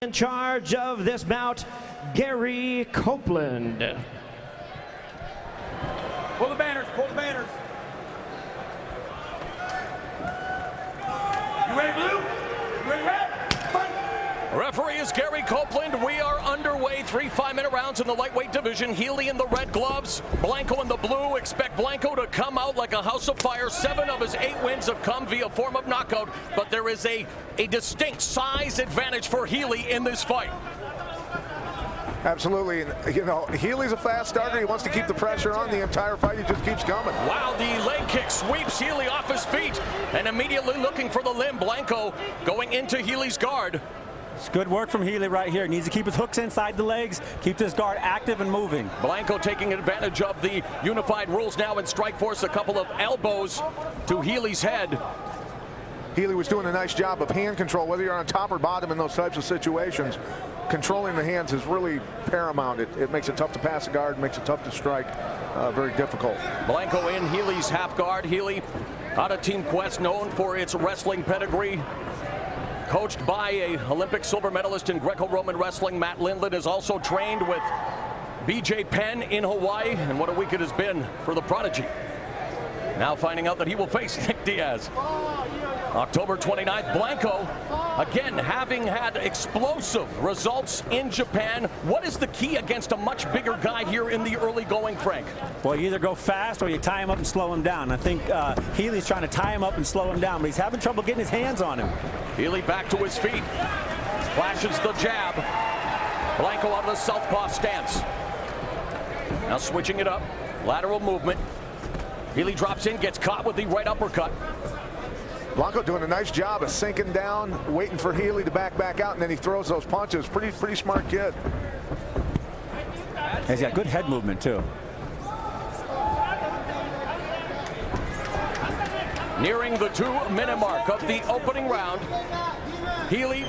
In charge of this bout, Gary Copeland. Pull the banners, pull the banners. You ready, blue? You ready, red? Fight! Referee is Gary Copeland. We are underway. 3 5-minute rounds in the lightweight division. Healy in the red gloves, Blanco in the blue. Expect Blanco to come out like a house of fire. 7 of his 8 wins have come via form of knockout, but there is a distinct size advantage for Healy in this fight. Absolutely. You know, Healy's a fast starter. He wants to keep the pressure on the entire fight. He just keeps coming. Wow, the leg kick sweeps Healy off his feet and immediately looking for the limb. Blanco going into Healy's guard. It's good work from Healy right here. Needs to keep his hooks inside the legs, keep this guard active and moving. Blanco taking advantage of the unified rules now in Strikeforce. A couple of elbows to Healy's head. Healy was doing a nice job of hand control, whether you're on top or bottom in those types of situations. Controlling the hands is really paramount. It makes it tough to pass a guard, makes it tough to strike. Very difficult. Blanco in Healy's half guard. Healy out of Team Quest, known for its wrestling pedigree. Coached by an Olympic silver medalist in Greco-Roman wrestling, Matt Lindland is also trained with BJ Penn in Hawaii. And what a week it has been for the prodigy. Now finding out that he will face Nick Diaz. October 29th, Blanco, again, having had explosive results in Japan. What is the key against a much bigger guy here in the early going, Frank? Well, you either go fast or you tie him up and slow him down. I think Healy's trying to tie him up and slow him down, but he's having trouble getting his hands on him. Healy back to his feet. Flashes the jab. Blanco out of the southpaw stance. Now switching it up. Lateral movement. Healy drops in, gets caught with the right uppercut. Blanco doing a nice job of sinking down, waiting for Healy to back out, and then he throws those punches. Pretty smart kid. He's got good head movement, too. Nearing the 2-minute mark of the opening round. Healy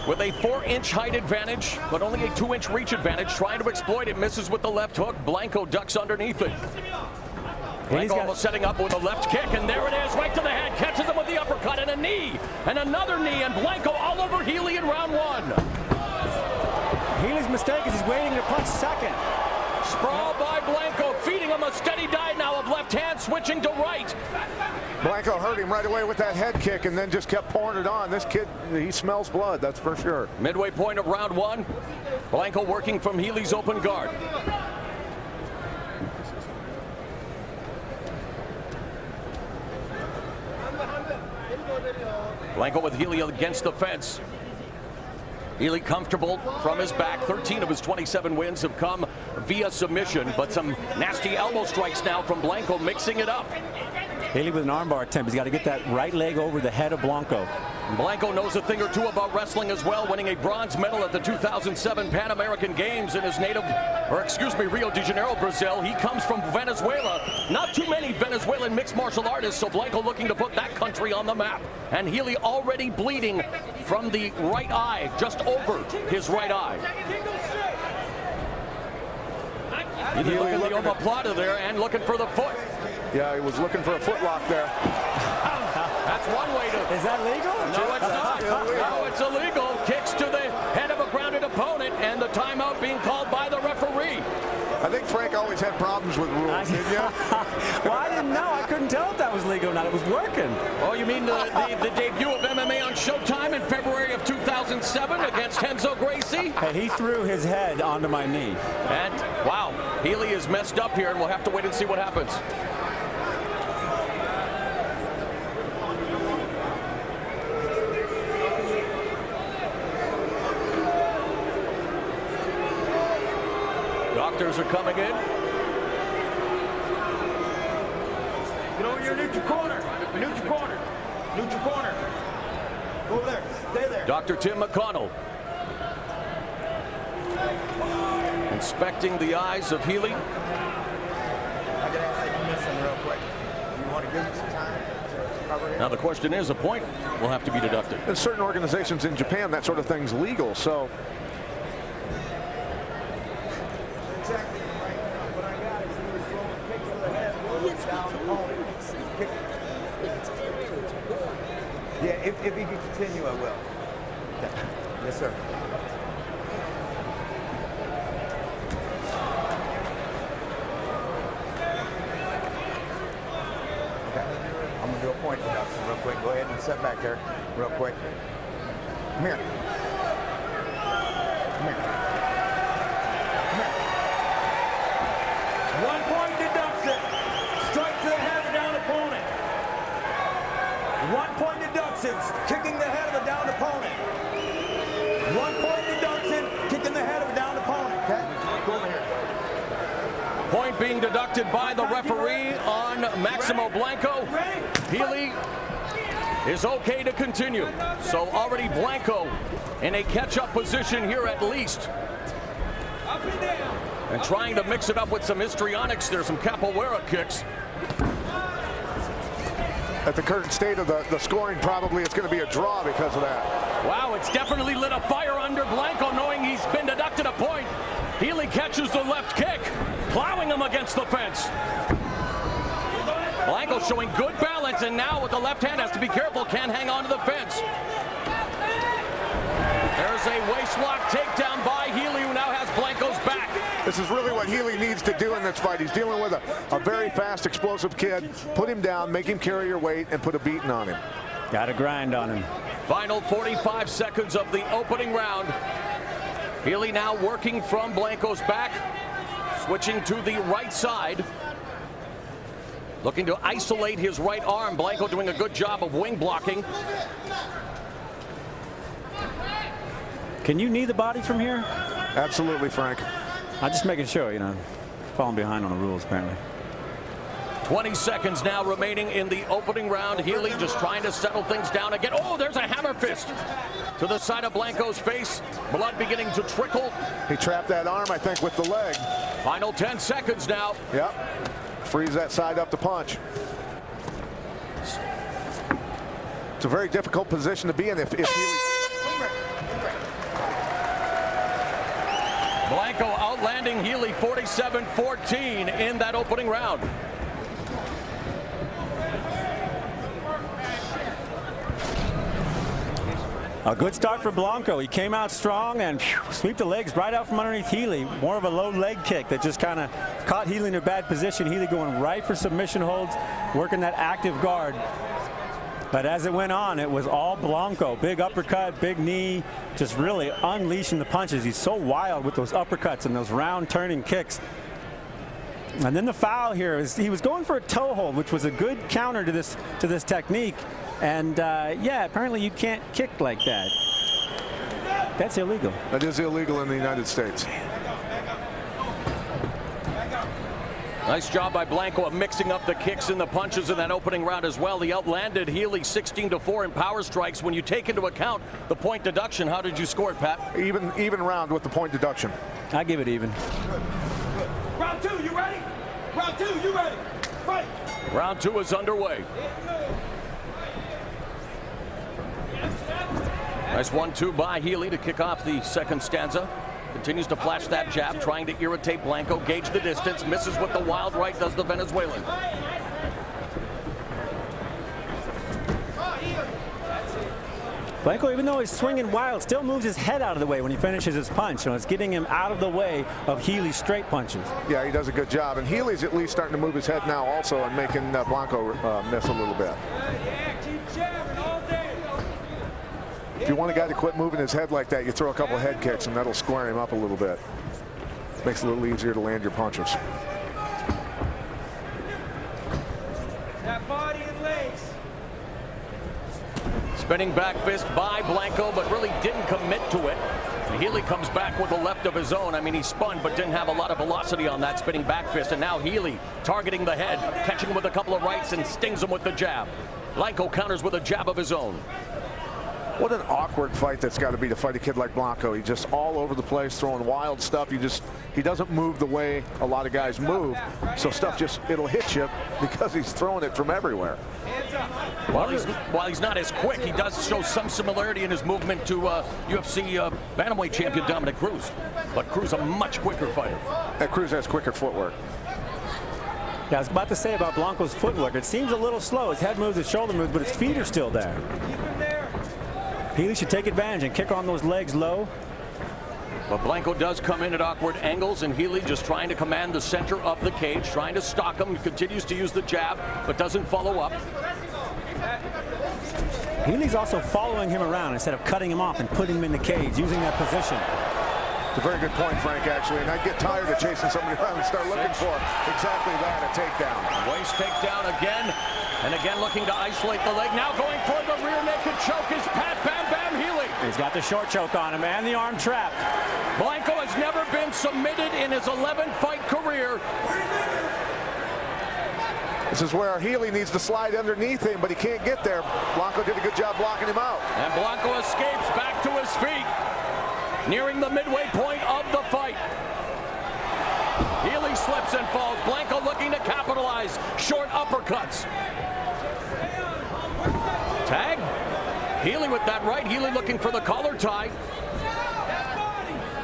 with a 4-inch height advantage, but only a 2-inch reach advantage. Trying to exploit it, misses with the left hook. Blanco ducks underneath it. Blanco almost setting up with a left kick, and there it is, right to the head. Catches him with the uppercut and a knee, and another knee, and Blanco all over Healy in round 1. Healy's mistake is he's waiting to punch second. Sprawl by Blanco, feeding him a steady dive now of left hand, switching to right. Blanco hurt him right away with that head kick and then just kept pouring it on. This kid, he smells blood, that's for sure. Midway point of round 1. Blanco working from Healy's open guard. Blanco with Healy against the fence. Healy comfortable from his back. 13 of his 27 wins have come via submission, but some nasty elbow strikes now from Blanco, mixing it up. Healy with an armbar attempt. He's got to get that right leg over the head of Blanco. Blanco knows a thing or two about wrestling as well, winning a bronze medal at the 2007 Pan American Games in his native, Rio de Janeiro, Brazil. He comes from Venezuela. Not too many Venezuelan mixed martial artists, so Blanco looking to put that country on the map. And Healy already bleeding from the right eye, just over his right eye. Healy looking at the omoplata there and looking for the foot. Yeah, he was looking for a foot lock there. That's one way to... Is that legal? No, it's not. No, it's illegal. Kicks to the head of a grounded opponent, and the timeout being called by the referee. I think Frank always had problems with rules, didn't you? Well, I didn't know. I couldn't tell if that was legal or not. It was working. Oh, you mean the debut of MMA on Showtime in February of 2007 against Renzo Gracie? Hey, he threw his head onto my knee. And, wow, Healy is messed up here, and we'll have to wait and see what happens. Doctors are coming in. Get over your neutral corner. Neutral corner. Neutral corner. Go over there. Stay there. Dr. Tim McConnell. Inspecting the eyes of Healy. I got to ask you permission real quick. You want to give me some time to cover it? Now the question is, a point will have to be deducted. In certain organizations in Japan, that sort of thing's legal, so... Exactly right. What I got is you were throwing a kick to the head, down opponent. Yeah, if he can continue, I will. Yes, sir. Okay. I'm going to do a point deduction real quick. Go ahead and sit back there real quick. Come here. Come here. Come here. 1 point deduction. Strike to the head of a down opponent. 1 point deductions. Kicking the head of a down opponent. 1 point deduction. Kicking the head of a down opponent. Okay. Go over here. Point being deducted by the referee on Maximo Blanco. Healy is okay to continue. So already Blanco in a catch-up position here at least. Up and down. And trying to mix it up with some histrionics. There's some capoeira kicks. At the current state of the scoring, probably it's going to be a draw because of that. Wow, it's definitely lit a fire under Blanco, knowing he's been deducted a point. Healy catches the left kick, plowing him against the fence. Blanco showing good balance, and now with the left hand has to be careful, can't hang on to the fence. There's a waistlock takedown by Healy, who now has Blanco's back. This is really what Healy needs to do in this fight. He's dealing with a very fast, explosive kid. Put him down, make him carry your weight, and put a beating on him. Got to grind on him. Final 45 seconds of the opening round. Healy now working from Blanco's back, switching to the right side. Looking to isolate his right arm. Blanco doing a good job of wing blocking. Can you knee the body from here? Absolutely, Frank. I'm just making sure, you know, falling behind on the rules apparently. 20 seconds now remaining in the opening round. Healy just trying to settle things down again. Oh, there's a hammer fist to the side of Blanco's face. Blood beginning to trickle. He trapped that arm, I think, with the leg. Final 10 seconds now. Yep. Frees that side up to punch. It's a very difficult position to be in if Healy... Blanco outlanding Healy 47-14 in that opening round. A good start for Blanco. He came out strong and sweep the legs right out from underneath Healy. More of a low leg kick that just kind of caught Healy in a bad position. Healy going right for submission holds, working that active guard. But as it went on, it was all Blanco. Big uppercut, big knee, just really unleashing the punches. He's so wild with those uppercuts and those round turning kicks. And then the foul here is he was going for a toe hold, which was a good counter to this technique. And yeah, apparently you can't kick like that. That's illegal. That is illegal in the United States. Nice job by Blanco of mixing up the kicks and the punches in that opening round as well. He outlanded Healy 16-4 in power strikes. When you take into account the point deduction, how did you score it, Pat? Even round with the point deduction. I give it even. Round 2, you ready? Round 2, you ready? Fight! Round 2 is underway. Nice 1-2 by Healy to kick off the second stanza. Continues to flash that jab, trying to irritate Blanco, gauge the distance, misses with the wild right, does the Venezuelan. Blanco, even though he's swinging wild, still moves his head out of the way when he finishes his punch. So it's getting him out of the way of Healy's straight punches. Yeah, he does a good job. And Healy's at least starting to move his head now also and making Blanco miss a little bit. Yeah, keep jabbing all day. If you want a guy to quit moving his head like that, you throw a couple of head kicks and that'll square him up a little bit. Makes it a little easier to land your punches. That body and legs. Spinning back fist by Blanco, but really didn't commit to it. Healy comes back with a left of his own. I mean, he spun, but didn't have a lot of velocity on that spinning back fist. And now Healy targeting the head, catching with a couple of rights and stings him with the jab. Blanco counters with a jab of his own. What an awkward fight that's got to be to fight a kid like Blanco. He's just all over the place, throwing wild stuff. He doesn't move the way a lot of guys move. So stuff it'll hit you because he's throwing it from everywhere. While he's not as quick, he does show some similarity in his movement to UFC bantamweight champion Dominic Cruz. But Cruz a much quicker fighter. And Cruz has quicker footwork. Yeah, I was about to say about Blanco's footwork. It seems a little slow. His head moves, his shoulder moves, but his feet are still there. Keep him there. Healy should take advantage and kick on those legs low. But Blanco does come in at awkward angles, and Healy just trying to command the center of the cage, trying to stalk him. Continues to use the jab, but doesn't follow up. Healy's also following him around instead of cutting him off and putting him in the cage, using that position. It's a very good point, Frank, actually. And I'd get tired of chasing somebody around and start looking for exactly that, a takedown. Waist takedown again, and again looking to isolate the leg. Now going for the rear naked choke is Pat Bam Bam Healy. He's got the short choke on him and the arm trap. Blanco has never been submitted in his 11-fight career. This is where Healy needs to slide underneath him, but he can't get there. Blanco did a good job blocking him out. And Blanco escapes back to his feet, nearing the midway point of the fight. Healy slips and falls. Blanco looking to capitalize. Short uppercuts. Tag. Healy with that right. Healy looking for the collar tie.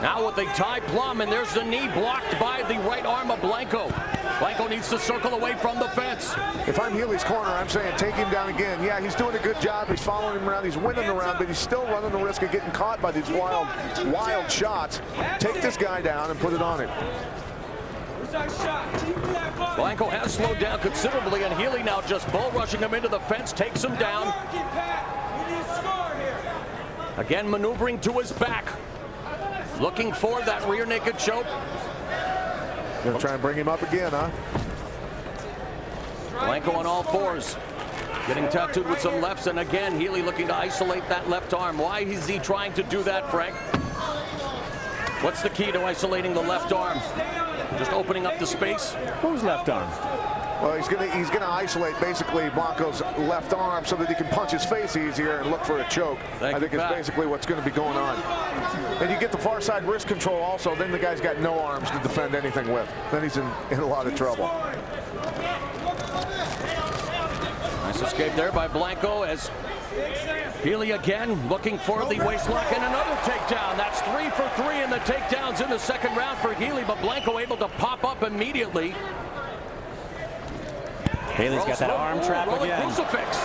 Now with a tie plum, and there's the knee blocked by the right arm of Blanco. Blanco needs to circle away from the fence. If I'm Healy's corner, I'm saying take him down again. Yeah, he's doing a good job. He's following him around. He's winning around, but he's still running the risk of getting caught by these wild shots. Take this guy down and put it on him. Blanco has slowed down considerably, and Healy now just bull rushing him into the fence, takes him down. Again, maneuvering to his back. Looking for that rear naked choke. Gonna try and bring him up again, huh? Blanco on all fours. Getting tattooed with some lefts, and again, Healy looking to isolate that left arm. Why is he trying to do that, Frank? What's the key to isolating the left arm? Just opening up the space? Whose left arm? Well, he's gonna isolate basically Blanco's left arm so that he can punch his face easier and look for a choke. I think it's basically what's going to be going on. And you get the far side wrist control also, then the guy's got no arms to defend anything with. Then he's in a lot of trouble. Nice escape there by Blanco as Healy again looking for the waistlock and another takedown. That's 3 for 3 in the takedowns in the second round for Healy, but Blanco able to pop up immediately. Healy's got that arm trap again. Crucifix.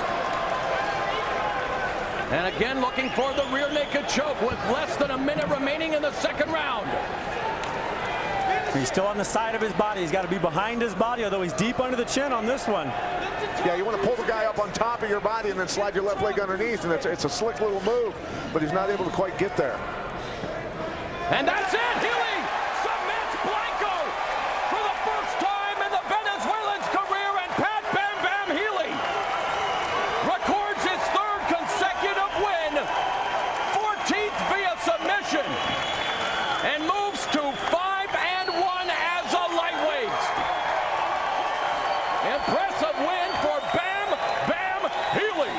And again looking for the rear naked choke with less than a minute remaining in the second round. He's still on the side of his body. He's got to be behind his body, although he's deep under the chin on this one. Yeah, you want to pull the guy up on top of your body and then slide your left leg underneath, and it's a slick little move, but he's not able to quite get there. And that's it! Healy submits Blanco for the first time in the Venezuelan's career, and Pat Bam Bam Healy records his third consecutive win, 14th via submission, and moves to 5-1 as a lightweight. Impressive win for Bam Bam Healy.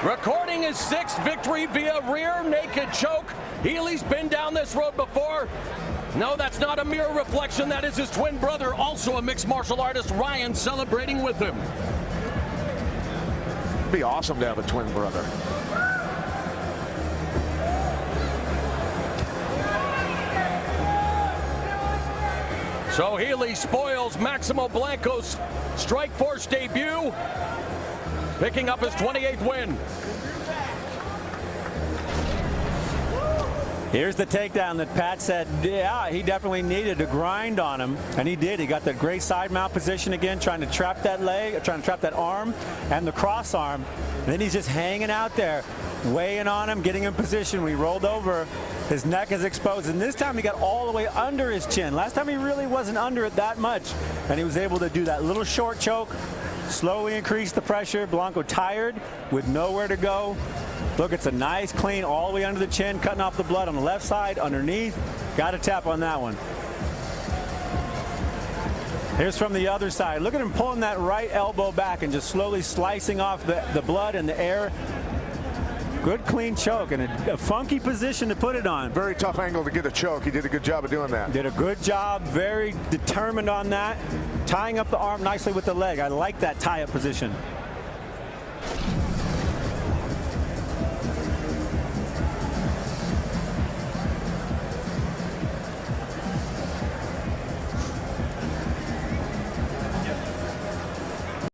Recording his 6th victory via rear naked choke. Healy's been down this road before. No, that's not a mere reflection. That is his twin brother, also a mixed martial artist, Ryan, celebrating with him. It'd be awesome to have a twin brother. So Healy spoils Maximo Blanco's Strikeforce debut, picking up his 28th win. Here's the takedown that Pat said, yeah, he definitely needed to grind on him, and he did. He got that great side mount position again, trying to trap that leg, trying to trap that arm and the cross arm. And then he's just hanging out there, weighing on him, getting in position. When he rolled over, his neck is exposed, and this time he got all the way under his chin. Last time he really wasn't under it that much, and he was able to do that little short choke, slowly increase the pressure. Blanco tired with nowhere to go. Look, it's a nice clean all the way under the chin, cutting off the blood on the left side, underneath. Got to tap on that one. Here's from the other side. Look at him pulling that right elbow back and just slowly slicing off the blood in the air. Good clean choke and a funky position to put it on. Very tough angle to get a choke. He did a good job of doing that. Did a good job, very determined on that. Tying up the arm nicely with the leg. I like that tie-up position.